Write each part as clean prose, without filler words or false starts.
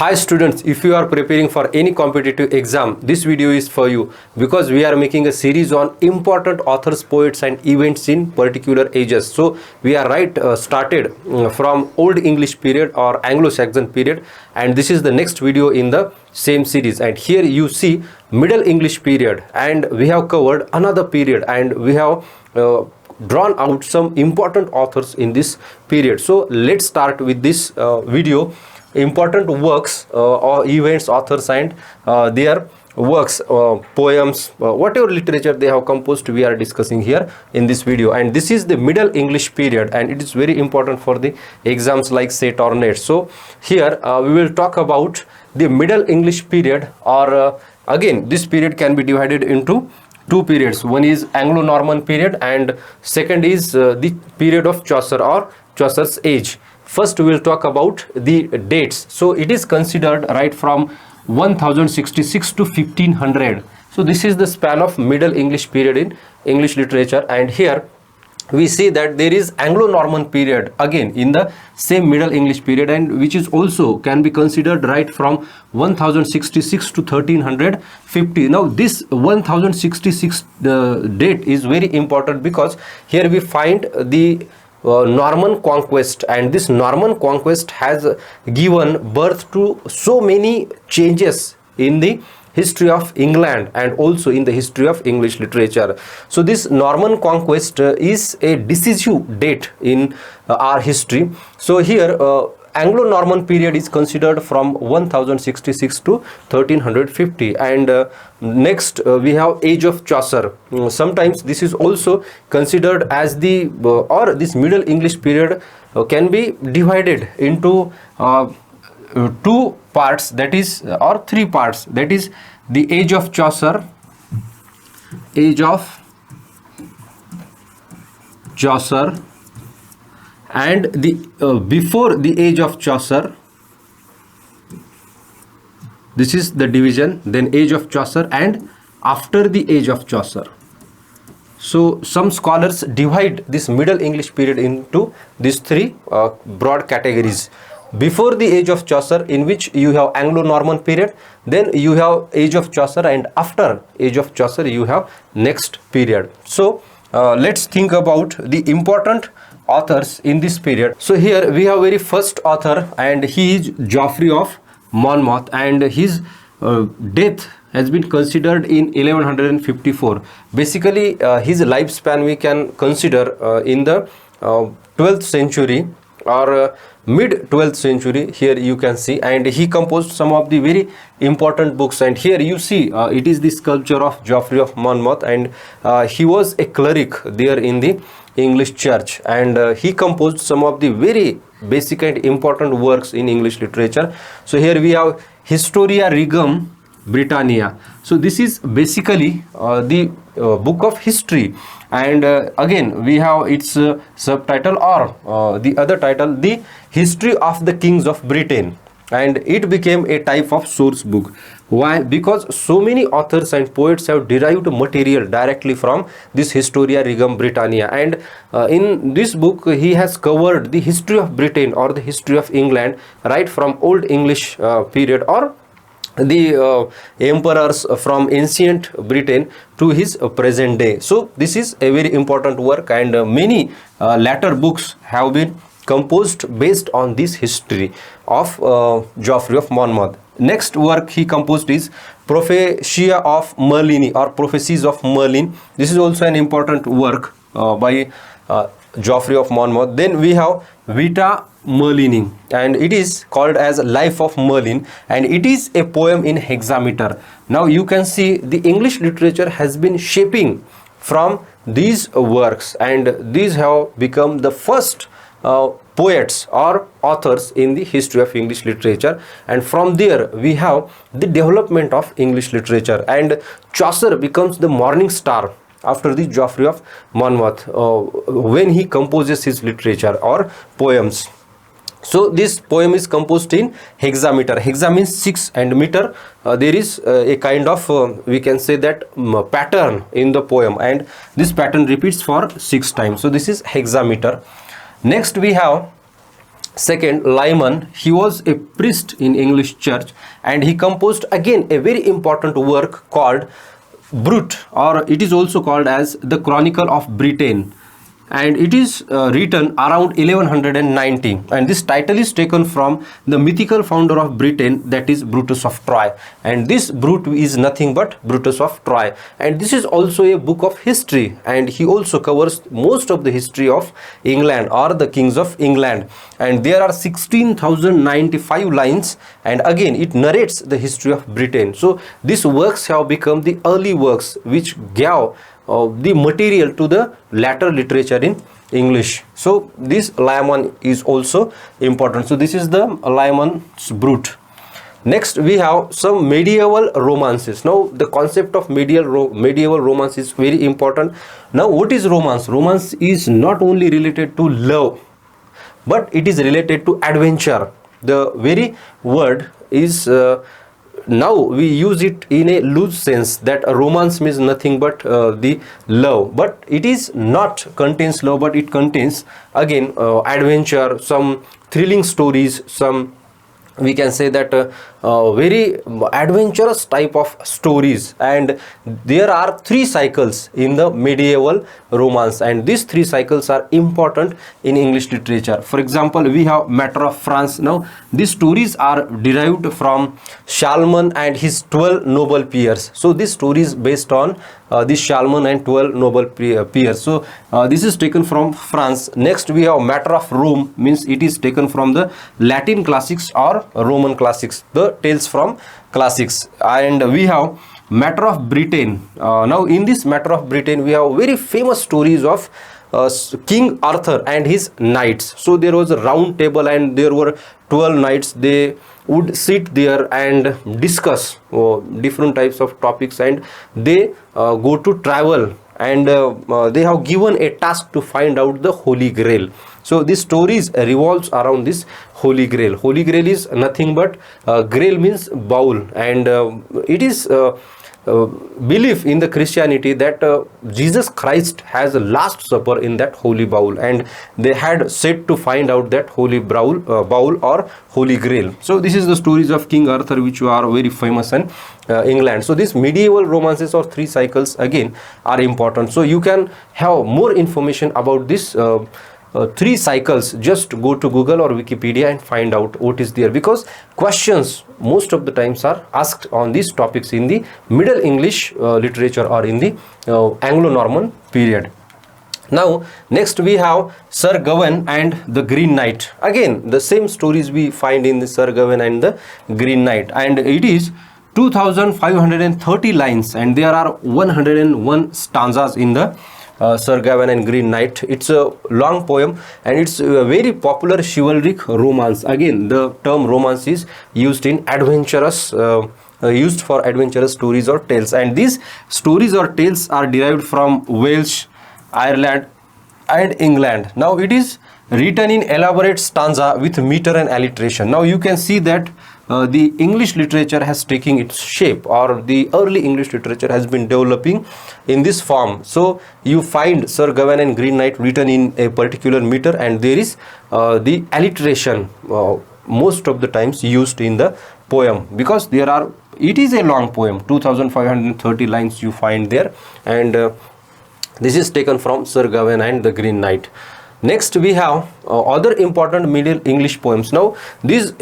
Hi students, if you are preparing for any competitive exam, this video is for you because we are making a series on important authors, poets and events in particular ages. So we are started from Old English period or Anglo-Saxon period, and this is the next video in the same series. And here you see Middle English period, and we have covered another period, and we have drawn out some important authors in this period. So let's start with this video. Important works or events, authors and their works, poems, whatever literature they have composed, we are discussing here in this video. And this is the Middle English period, and it is very important for the exams like SET or NET. So here we will talk about the Middle English period, or again this period can be divided into two periods. One is Anglo-Norman period and second is the period of Chaucer or Chaucer's age. First we will talk about the dates. So it is considered right from 1066 to 1500. So this is the span of Middle English period in English literature, and here we see that there is Anglo-Norman period again in the same Middle English period, and which is also can be considered right from 1066 to 1350. Now this 1066 date is very important because here we find the Norman conquest, and this Norman conquest has given birth to so many changes in the history of England and also in the history of English literature. So this Norman conquest is a decisive date in our history. So here Anglo-Norman period is considered from 1066 to 1350, and next we have age of Chaucer. Sometimes this is also considered as the or this Middle English period can be divided into two parts, that is, or three parts, that is the age of Chaucer, and the before the age of Chaucer, this is the division, then age of Chaucer, and after the age of Chaucer. So some scholars divide this Middle English period into these three broad categories. Before the age of Chaucer, in which you have Anglo-Norman period, then you have age of Chaucer, and after age of Chaucer you have next period. So let's think about the important authors in this period. So here we have very first author, and he is Geoffrey of Monmouth, and his death has been considered in 1154. Basically his lifespan we can consider in the 12th century or mid 12th century. Here you can see, and he composed some of the very important books, and here you see it is the sculpture of Geoffrey of Monmouth, and he was a cleric there in the English church, and he composed some of the very basic and important works in English literature. So here we have Historia Regum Britannia. So this is basically the book of history, and again we have its subtitle or the other title, the History of the Kings of Britain, and it became a type of source book. Why? Because so many authors and poets have derived material directly from this Historia Regum Britannia, and in this book he has covered the history of Britain or the history of England right from Old English period or the emperors from ancient Britain to his present day. So this is a very important work, and many later books have been composed based on this history of Geoffrey of Monmouth. Next work he composed is Prophetia of Merlin or Prophecies of Merlin. This is also an important work by Geoffrey of Monmouth. Then we have Vita Merlini, and it is called as Life of Merlin, and it is a poem in hexameter. Now you can see the English literature has been shaping from these works, and these have become the first poets or authors in the history of English literature, and from there we have the development of English literature, and Chaucer becomes the morning star after the Geoffrey of Monmouth when he composes his literature or poems. So this poem is composed in hexameter. Hexa means 6, and meter there is a kind of we can say that pattern in the poem, and this pattern repeats for 6 times. So this is hexameter. Next we have Second, Lyman, he was a priest in English church, and he composed again a very important work called Brut, or it is also called as the Chronicle of Britain, and it is written around 1190, and this title is taken from the mythical founder of Britain, that is Brutus of Troy, and this Brut is nothing but Brutus of Troy, and this is also a book of history, and he also covers most of the history of England or the kings of England, and there are 16,095 lines, and again it narrates the history of Britain. So these works have become the early works which gave the material to the later literature in English. So this Lyman is also important. So this is the Lyman's Brut. Next we have some medieval romances. Now the concept of medieval romance is very important. Now what is romance? Romance is not only related to love, but it is related to adventure. The very word is now we use it in a loose sense, that a romance means nothing but the love, but it is not contains love, but it contains again adventure, some thrilling stories, some we can say that very adventurous type of stories, and there are 3 cycles in the medieval romance, and these 3 cycles are important in English literature. For example, we have Matter of France. Now these stories are derived from Charlemagne and his 12 noble peers. So this story is based on this Charlemagne and 12 noble peers. So this is taken from France. Next we have Matter of Rome, means it is taken from the Latin classics or Roman classics, the tales from classics. And we have Matter of Britain. Now in this Matter of Britain we have very famous stories of King Arthur and his knights. So there was a round table and there were 12 knights. They would sit there and discuss different types of topics, and they go to travel, and they have given a task to find out the Holy Grail. So this stories revolves around this Holy Grail. Holy Grail is nothing but Grail means bowl, and it is belief in the Christianity that Jesus Christ has a last supper in that holy bowl, and they had set to find out that holy bowl or Holy Grail. So this is the stories of King Arthur, which are very famous in England. So these medieval romances or 3 cycles again are important. So you can have more information about this 3 cycles. Just go to Google or Wikipedia and find out what is there, because questions most of the times are asked on these topics in the Middle English literature or in the Anglo-Norman period. Now next we have Sir Govan and the Green Knight. Again the same stories we find in the Sir Govan and the Green Knight, and it is 2530 lines, and there are 101 stanzas in the Sir Gawain and Green Knight. It's a long poem, and it's a very popular chivalric romance. Again the term romance is used in adventurous used for adventurous stories or tales, and these stories or tales are derived from Wales, Ireland and England. Now it is written in elaborate stanza with meter and alliteration. Now you can see that the English literature has taken its shape, or the early English literature has been developing in this form. So you find Sir Gawain and Green Knight written in a particular meter, and there is the alliteration most of the times used in the poem, because it is a long poem, 2530 lines you find there, and this is taken from Sir Gawain and the Green Knight. Next we have other important Middle English poems. Now these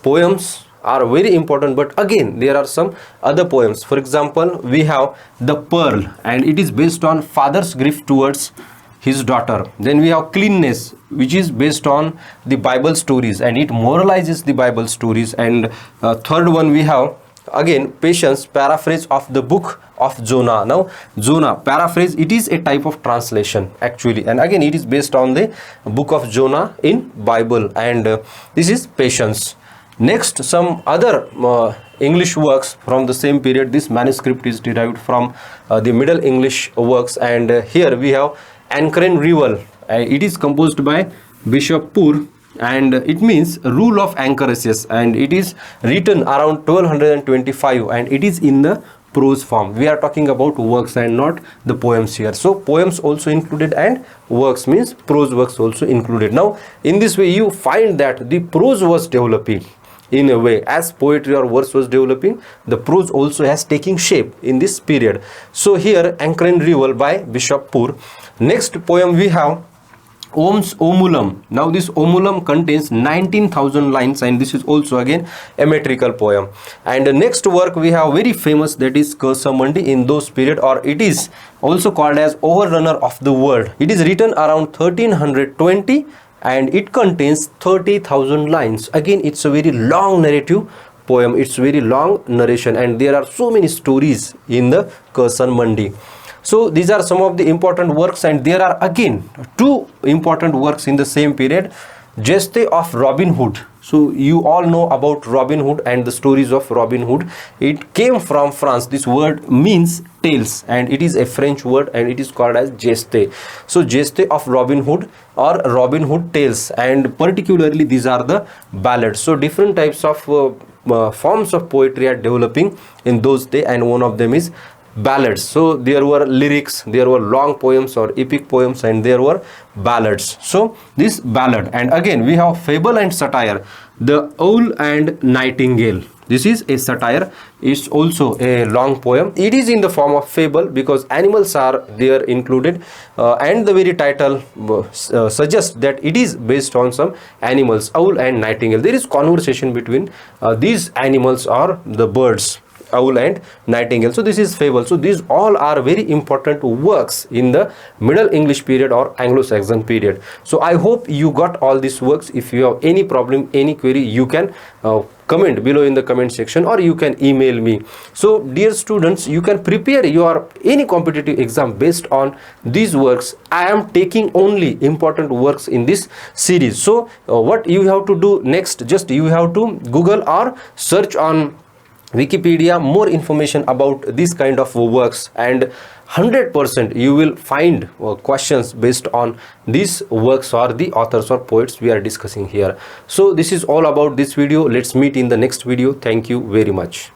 poems are very important, but again there are some other poems. For example, we have The Pearl, and it is based on father's grief towards his daughter. Then we have Cleanness, which is based on the Bible stories, and it moralizes the Bible stories. And third one we have again Patience, paraphrase of the book of Jonah. Now Jonah paraphrase, it is a type of translation actually, and again it is based on the book of Jonah in Bible, and this is Patience. Next, some other English works from the same period. This manuscript is derived from the Middle English works, and here we have Ancren Revel. It is composed by Bishop Poor, and it means rule of Anchoresius, and it is written around 1225, and it is in the prose form. We are talking about works and not the poems here. So poems also included and works means prose works also included. Now in this way you find that the prose was developing in a way as poetry or verse was developing, the prose also has taking shape in this period. So here Anchoring Rival by Bishop Poor. Next poem we have Om's Omulam. Now this Omulam contains 19,000 lines and this is also again a metrical poem. And the next work we have very famous, that is Kursamandi in those period, or it is also called as Overrunner of the World. It is written around 1320 and it contains 30,000 lines. Again it's a very long narrative poem, it's very long narration and there are so many stories in the Kursamandi. So these are some of the important works, and there are again two important works in the same period. Geste of Robin Hood. So you all know about Robin Hood and the stories of Robin Hood. It came from France. This word means tales and it is a French word and it is called as geste. So geste of Robin Hood or Robin Hood tales, and particularly these are the ballads. So different types of forms of poetry are developing in those days, and one of them is ballads. So there were lyrics, there were long poems or epic poems, and there were ballads. So this ballad, and again we have fable and satire. The Owl and Nightingale. This is a satire. It's also a long poem. It is in the form of fable because animals are there included, and the very title suggests that it is based on some animals, owl and nightingale. There is conversation between these animals or the birds, owl and nightingale. So this is fable. So these all are very important works in the Middle English period or Anglo-Saxon period. So I hope you got all these works. If you have any problem, any query, you can comment below in the comment section or you can email me. So dear students, you can prepare your any competitive exam based on these works. I am taking only important works in this series. So what you have to do next, just you have to Google or search on Wikipedia more information about this kind of works, and 100% you will find questions based on these works or the authors or poets we are discussing here. So this is all about this video. Let's meet in the next video. Thank you very much.